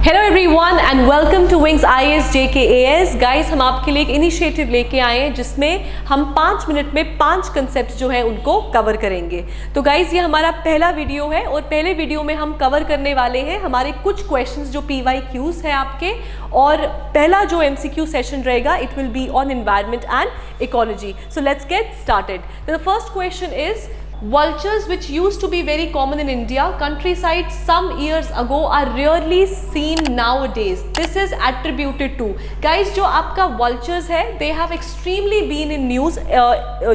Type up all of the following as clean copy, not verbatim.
Hello everyone and welcome to wings IAS JKAS। गाइस, हम आपके लिए एक इनिशिएटिव लेके आए हैं जिसमें हम 5 मिनट में 5 कंसेप्ट जो है उनको कवर करेंगे। तो गाइस, ये हमारा पहला वीडियो है और पहले वीडियो में हम कवर करने वाले हैं हमारे कुछ क्वेश्चंस जो PYQs हैं आपके, और पहला जो MCQ सेशन रहेगा it will be on environment and ecology. So let's get started. The first question is vultures, which used to be very common in India countryside some years ago, are rarely seen nowadays. This is attributed to, guys, जो आपका vultures है they have extremely been in news।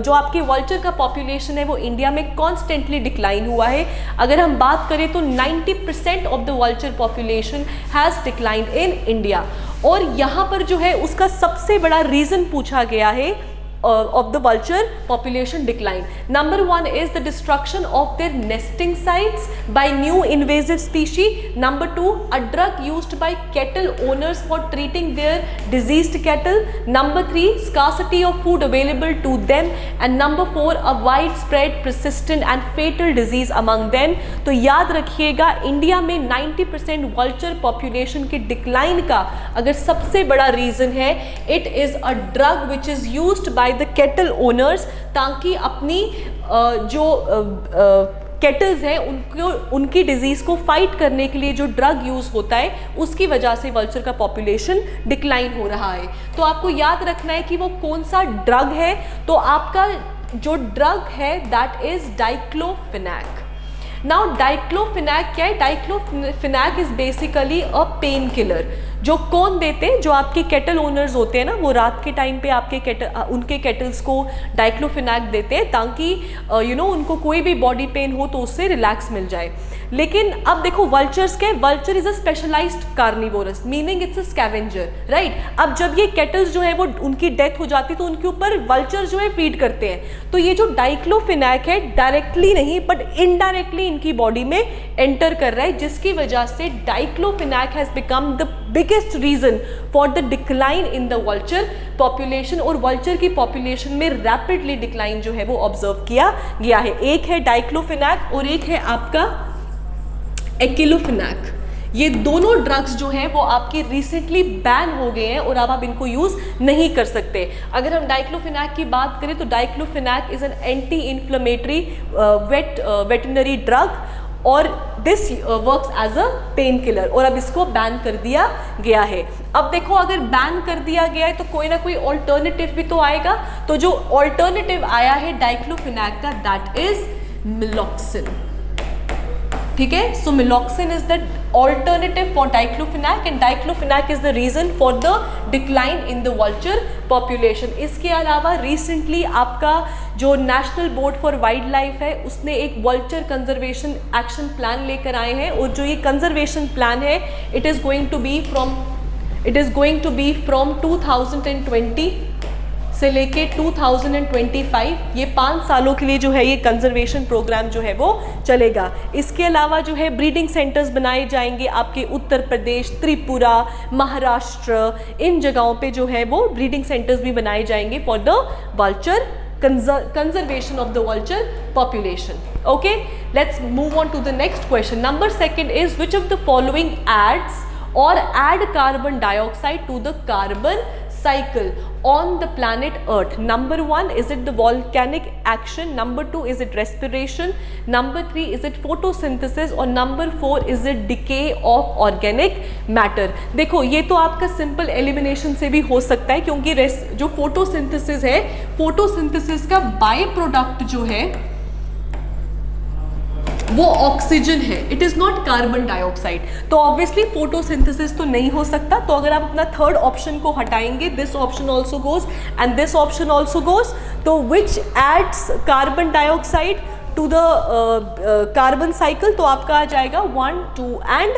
जो आपके vulture का population है वो India में constantly decline हुआ है। अगर हम बात करें तो 90% of the vulture population has declined in India, और यहाँ पर जो है उसका सबसे बड़ा reason पूछा गया है of the vulture population decline. Number 1 is the destruction of their nesting sites by new invasive species. Number 2, a drug used by cattle owners for treating their diseased cattle. Number 3, scarcity of food available to them. And number 4, a widespread, persistent and fatal disease among them. तो याद रखिएगा, India में 90% vulture population के decline का अगर सबसे बड़ा reason है, it is a drug which is used by the cattle owners, ताकि अपनी जो कैटल्स हैं उनकी डिजीज़ को फाइट करने के लिए जो ड्रग यूज़ होता है उसकी वजह से वल्चर का पॉपुलेशन डिक्लाइन हो रहा है। तो आपको याद रखना है कि वो कौन सा ड्रग है। तो आपका जो ड्रग है that is diclofenac. Now diclofenac क्या है? Diclofenac is basically a painkiller. जो कौन देते हैं? जो आपके कैटल ओनर्स होते हैं ना, वो रात के टाइम पे आपके उनके कैटल्स को डाइक्लोफिनैक देते हैं ताकि उनको कोई भी बॉडी पेन हो तो उससे रिलैक्स मिल जाए। लेकिन अब देखो वल्चर्स क्या है? Vulture is a specialised carnivorous, meaning it's a scavenger, right. अब जब ये कैटल्स जो है वो उनकी डेथ हो जाती है तो उनके ऊपर वल्चर जो है फीड करते हैं। तो ये जो डाइक्लोफिनैक है डायरेक्टली नहीं बट इनडायरेक्टली इनकी बॉडी में एंटर कर रहा है, जिसकी वजह से diclofenac has become the biggest reason for the decline in the vulture population. और वल्चर की पॉपुलेशन में रैपिडली डिक्लाइन जो है वो ऑब्जर्व किया गया है। एक है डाइक्लोफिनैक और एक है आपका एक्लोफिनैक। ये दोनों ड्रग्स जो हैं वो आपके रिसेंटली बैन हो गए हैं और अब आप इनको यूज़ नहीं कर सकते। अगर हम डाइक्लोफिनैक की बात करें तो diclofenac is an anti inflammatory veterinary drug और this works as a painkiller, और अब इसको बैन कर दिया गया है। अब देखो, अगर बैन कर दिया गया है तो कोई ना कोई ऑल्टरनेटिव भी तो आएगा। तो जो ऑल्टरनेटिव आया है डाइक्लोफिनैक का दैट इज मिलॉक्सिन। ठीक है, so meloxicam is the alternative for diclofenac and diclofenac is the reason for the decline in the vulture population। इसके अलावा रिसेंटली आपका जो national board for wild life है उसने एक वल्चर कंजर्वेशन एक्शन प्लान लेकर आए हैं, और जो ये कंजर्वेशन प्लान है it is going to be from 2020 से लेके 2025, ये 5 सालों के लिए जो है ये कंजर्वेशन प्रोग्राम जो है वो चलेगा। इसके अलावा जो है ब्रीडिंग सेंटर्स बनाए जाएंगे आपके उत्तर प्रदेश, त्रिपुरा, महाराष्ट्र, इन जगहों पे जो है वो ब्रीडिंग सेंटर्स भी बनाए जाएंगे for the vulture conservation of the vulture population. Okay, let's move on to the next question. Number 2 is which of the following adds or add carbon dioxide to the carbon cycle on the planet Earth? Number 1, is it the volcanic action? Number 2, is it respiration? Number 3, is it photosynthesis? और number 4, is it decay of organic matter? देखो, ये तो आपका simple elimination से भी हो सकता है, क्योंकि जो फोटोसिंथेसिस है, फोटोसिंथेसिस का बाय प्रोडक्ट जो है वो ऑक्सीजन है, it is not carbon dioxide. तो ऑब्वियसली फोटोसिंथेसिस तो नहीं हो सकता। तो अगर आप अपना थर्ड ऑप्शन को हटाएंगे, this option also goes and this option also goes, तो which adds carbon dioxide to the carbon cycle, तो आपका आ जाएगा 1, 2 एंड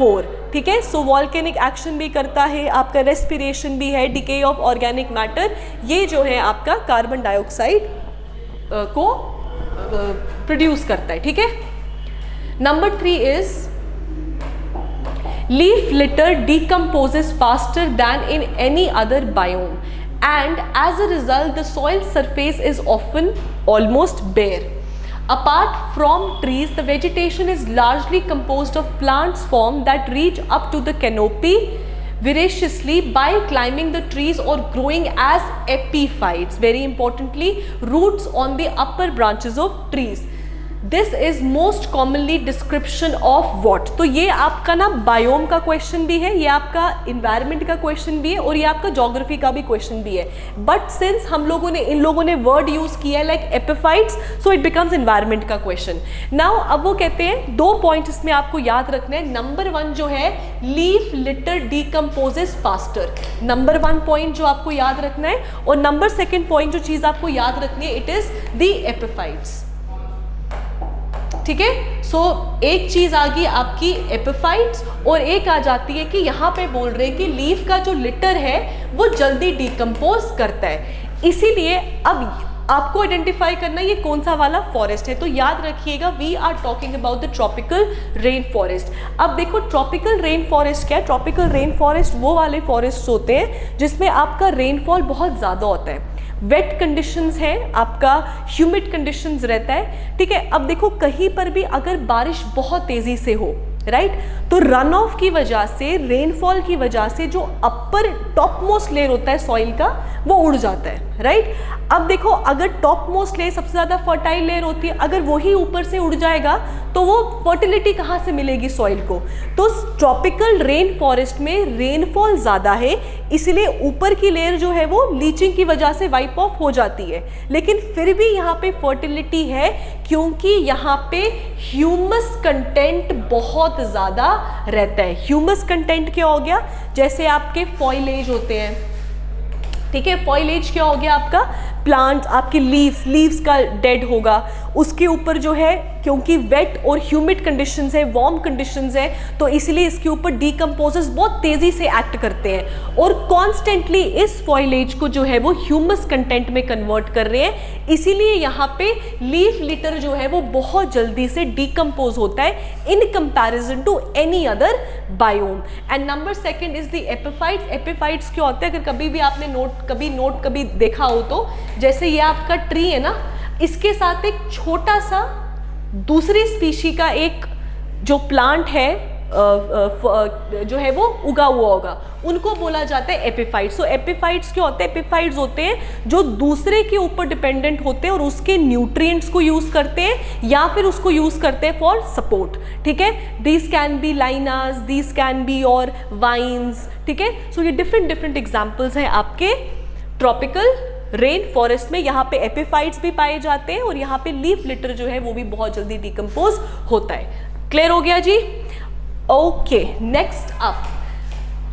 4। ठीक है, सो वॉल्केनिक एक्शन भी करता है, आपका रेस्पिरेशन भी है, डिके ऑफ ऑर्गेनिक मैटर, ये जो है आपका कार्बन डाइऑक्साइड को प्रोड्यूस करता है। ठीक है, Number 3 is leaf litter decomposes faster than in any other biome, and as a result the soil surface is often almost bare. Apart from trees, the vegetation is largely composed of plants form that reach up to the canopy voraciously by climbing the trees or growing as epiphytes. Very importantly, roots on the upper branches of trees. This is most commonly description of what? तो ये आपका ना biome का question भी है, ये आपका environment का क्वेश्चन भी है और ये आपका ज्योग्राफी का भी क्वेश्चन भी है. बट सिंस इन लोगों ने वर्ड यूज किया है like epiphytes, so it becomes environment का क्वेश्चन. नाउ अब वो कहते हैं 2 पॉइंट इसमें आपको याद रखना है. नंबर 1 जो है, leaf litter decomposes faster. Number 1 point जो आपको याद रखना है, और नंबर 2 पॉइंट जो चीज आपको याद रखनी है, इट इज द एपिफाइट्स. ठीक है, सो एक चीज आ गई आपकी एपिफाइट्स, और एक आ जाती है कि यहाँ पे बोल रहे हैं कि लीफ का जो लिटर है वो जल्दी डिकम्पोज करता है. इसीलिए अब आपको आइडेंटिफाई करना ये कौन सा वाला फॉरेस्ट है. तो याद रखिएगा, we are talking about the tropical rain forest. अब देखो ट्रॉपिकल रेन फॉरेस्ट क्या है. ट्रॉपिकल रेन फॉरेस्ट वो वाले फॉरेस्ट होते हैं जिसमें आपका रेनफॉल बहुत ज़्यादा होता है, वेट कंडीशंस हैं, आपका ह्यूमिड कंडीशंस रहता है. ठीक है, अब देखो कहीं पर भी अगर बारिश बहुत तेज़ी से हो, राइट, तो रन ऑफ की वजह से, रेनफॉल की वजह से जो अपर टॉप मोस्ट लेयर होता है सॉइल का, वो उड़ जाता है, राइट. अब देखो अगर टॉप मोस्ट लेयर सबसे ज़्यादा फर्टाइल लेयर होती है, अगर वही ऊपर से उड़ जाएगा तो वो फर्टिलिटी कहाँ से मिलेगी सॉइल को. तो ट्रॉपिकल रेन फॉरेस्ट में रेनफॉल ज़्यादा है, इसलिए ऊपर की लेयर जो है वो लीचिंग की वजह से वाइप ऑफ हो जाती है, लेकिन फिर भी यहाँ पे फर्टिलिटी है क्योंकि यहाँ पे ह्यूमस कंटेंट बहुत ज़्यादा रहता है. ह्यूमस कंटेंट क्या हो गया, जैसे आपके फॉइलेज होते हैं. ठीक है, फॉइलेज क्या हो गया आपका, प्लांट्स, आपकी लीव्स का डेड होगा, उसके ऊपर जो है क्योंकि वेट और ह्यूमिड कंडीशंस है, वार्म कंडीशंस है, तो इसलिए इसके ऊपर डीकम्पोजर्स बहुत तेज़ी से एक्ट करते हैं और कॉन्स्टेंटली इस फॉइलेज को जो है वो ह्यूमस कंटेंट में कन्वर्ट कर रहे हैं. इसीलिए यहाँ पे लीफ लिटर जो है वो बहुत जल्दी से डीकम्पोज होता है in comparison to any other biome. And number 2 is the epiphytes. Epiphytes क्या होता है, अगर कभी भी आपने कभी देखा हो तो, जैसे ये आपका ट्री है ना, इसके साथ एक छोटा सा दूसरी स्पीशी का एक जो प्लांट है जो है वो उगा हुआ होगा, उनको बोला जाता है एपिफाइट्स. तो एपिफाइट्स क्या होते हैं, एपिफाइट्स होते हैं जो दूसरे के ऊपर डिपेंडेंट होते हैं और उसके न्यूट्रिएंट्स को यूज करते हैं या फिर उसको यूज करते हैं फॉर सपोर्ट. ठीक है, these can be lianas, these can be और वाइन्स. ठीक है, सो ये डिफरेंट एग्जाम्पल्स हैं आपके ट्रॉपिकल रेन फॉरेस्ट में. यहाँ पे एपिफाइट्स भी पाए जाते हैं और यहाँ पे लीफ लिटर जो है वो भी बहुत जल्दी डिकम्पोज होता है. क्लियर हो गया जी? Okay,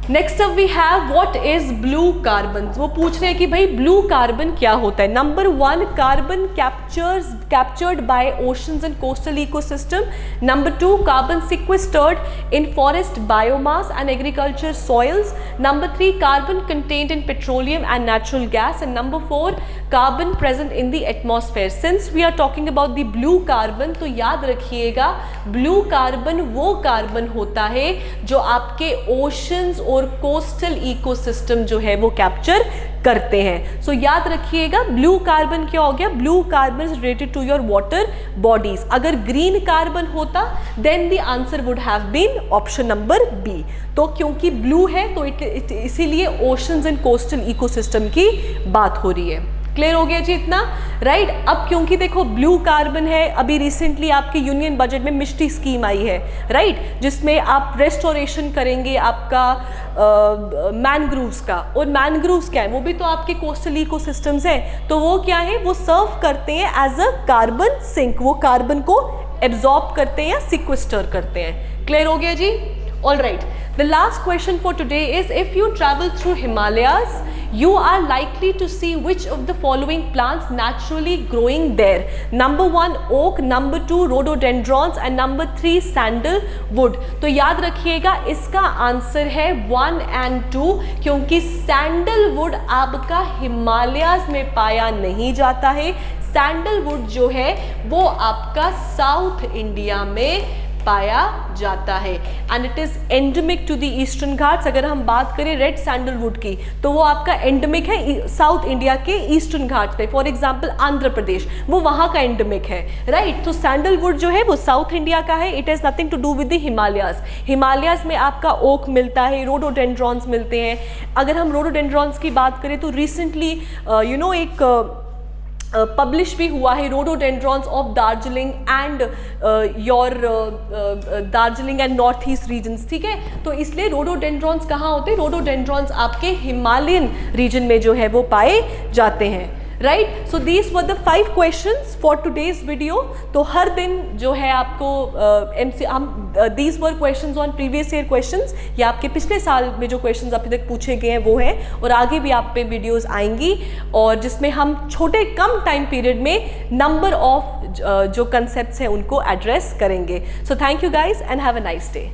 next up we have what is blue carbon. वो पूछ रहे हैं कि भाई ब्लू कार्बन क्या होता है. Number 1, carbon captured by oceans and coastal ecosystem. Number 2, carbon sequestered in forest biomass and agriculture soils. Number 3, carbon contained in petroleum and natural gas. And number 4, carbon present in the atmosphere. Since we are talking about the blue carbon, तो याद रखिएगा blue carbon वो carbon होता है जो आपके oceans और coastal ecosystem जो है वो कैप्चर करते हैं. सो याद रखिएगा ब्लू कार्बन क्या हो गया, blue carbon is related to your water bodies. अगर ग्रीन कार्बन होता then the answer would have been option number B. तो क्योंकि ब्लू है तो इसीलिए ओशंस एंड कोस्टल इकोसिस्टम की बात हो रही है. क्लियर हो गया जी इतना, राइट. अब क्योंकि देखो ब्लू कार्बन है, अभी रिसेंटली आपके यूनियन बजट में मिष्टी स्कीम आई है, राइट, जिसमें आप रेस्टोरेशन करेंगे आपका मैनग्रूव्स का. और मैनग्रूव्स क्या है, वो भी तो आपके कोस्टल इकोसिस्टम्स हैं, तो वो क्या है, वो सर्व करते हैं एज अ कार्बन सिंक. वो कार्बन को एब्जॉर्ब करते हैं या सिक्वेस्टर करते हैं. क्लियर हो गया जी? All right. The last question for today is, if you travel through Himalayas, you are likely to see which of the following plants naturally growing there. Number 1, oak. Number 2, rhododendrons. And number 3, sandalwood. तो याद रखिएगा इसका answer है 1 and 2, क्योंकि sandalwood आपका हिमालयाज में पाया नहीं जाता है. सैंडलवुड जो है वो आपका साउथ इंडिया में पाया जाता है and it is endemic to the Eastern Ghats. अगर हम बात करें रेड सैंडलवुड की तो वो आपका एंडेमिक है साउथ इंडिया के ईस्टर्न घाट्स पे, फॉर एग्जांपल आंध्र प्रदेश, वो वहाँ का एंडेमिक है, राइट। तो सैंडलवुड जो है वो साउथ इंडिया का है, it has nothing to do with the Himalayas. Himalayas में आपका ओक मिलता है, रोडोडेंड्रॉन्स मिलते हैं। अगर हम रोडोडेंड्रॉन्स की बात करें तो रिसेंटली एक पब्लिश भी हुआ है rhododendrons of Darjeeling and your Darjeeling and north east regions, ठीक है। तो इसलिए रोडोडेंड्रॉन्स कहाँ होते हैं? रोडोडेंड्रॉन्स आपके हिमालयन रीजन में जो है वो पाए जाते हैं, right. So these were the 5 questions for today's video. तो हर दिन जो है आपको these were questions on previous year questions, ये आपके पिछले साल में जो क्वेश्चंस अभी तक पूछे गए हैं वो हैं, और आगे भी आप पे वीडियोस आएंगी और जिसमें हम छोटे कम टाइम पीरियड में नंबर ऑफ जो कंसेप्ट्स हैं उनको एड्रेस करेंगे। So thank you guys and have a nice day.